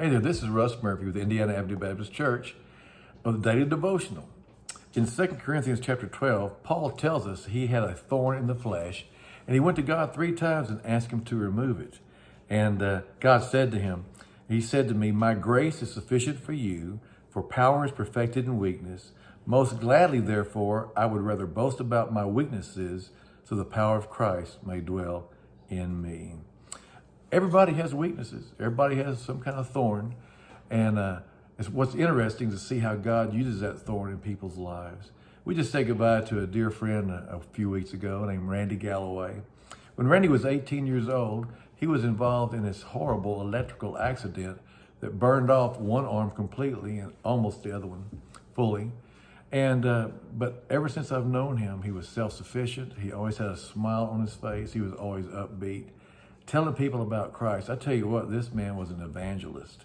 Hey there, this is Russ Murphy with Indiana Avenue Baptist Church of the Daily Devotional. In 2 Corinthians chapter 12, Paul tells us he had a thorn in the flesh, and he went to God 3 times and asked him to remove it. And God said to him, he said to me, "My grace is sufficient for you, for power is perfected in weakness. Most gladly, therefore, I would rather boast about my weaknesses, so the power of Christ may dwell in me." Everybody has weaknesses. Everybody has some kind of thorn. And it's what's interesting to see how God uses that thorn in people's lives. We just said goodbye to a dear friend a few weeks ago named Randy Galloway. When Randy was 18 years old, he was involved in this horrible electrical accident that burned off one arm completely and almost the other one fully. And but ever since I've known him, he was self-sufficient. He always had a smile on his face. He was always upbeat, telling people about Christ. I tell you what, this man was an evangelist,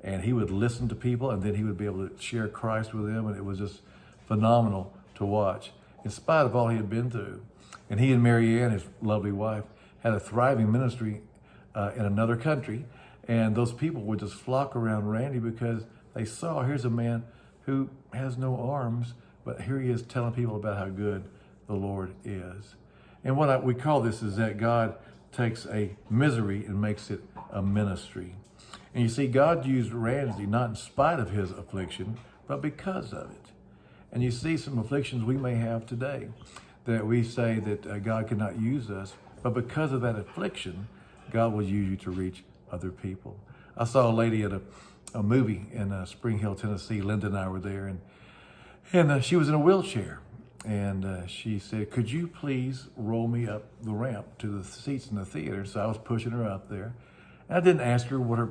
and he would listen to people, and then he would be able to share Christ with them, and it was just phenomenal to watch, in spite of all he had been through. And he and Mary Ann, his lovely wife, had a thriving ministry in another country, and those people would just flock around Randy because they saw, here's a man who has no arms, but here he is telling people about how good the Lord is. And what we call this is that God takes a misery and makes it a ministry. And you see, God used Randy not in spite of his affliction, but because of it. And you see some afflictions we may have today that we say that God cannot use us, but because of that affliction, God will use you to reach other people. I saw a lady at a movie in Spring Hill, Tennessee. Linda and I were there, and she was in a wheelchair. And she said, "Could you please roll me up the ramp to the seats in the theater?" So I was pushing her up there. And I didn't ask her what her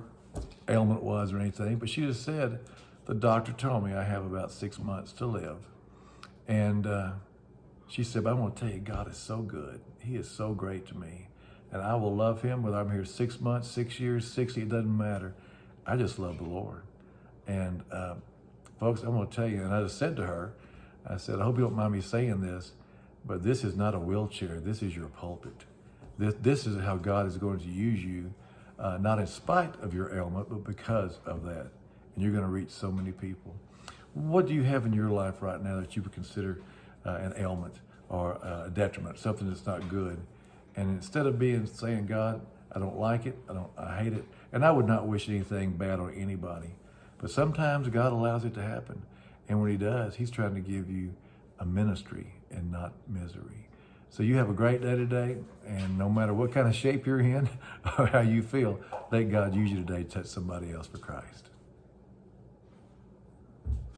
ailment was or anything, but she just said, "The doctor told me I have about 6 months to live." And she said, "But I want to tell you, God is so good. He is so great to me. And I will love him whether I'm here 6 months, 6 years, 60, it doesn't matter. I just love the Lord." And folks, I'm going to tell you, and I just said to her, I said, "I hope you don't mind me saying this, but this is not a wheelchair. This is your pulpit. This is how God is going to use you, not in spite of your ailment, but because of that. And you're going to reach so many people." What do you have in your life right now that you would consider an ailment or a detriment, something that's not good? And instead of saying, "God, I don't like it, I hate it," and I would not wish anything bad on anybody, but sometimes God allows it to happen. And when he does, he's trying to give you a ministry and not misery. So you have a great day today, and no matter what kind of shape you're in or how you feel, let God use you today to touch somebody else for Christ.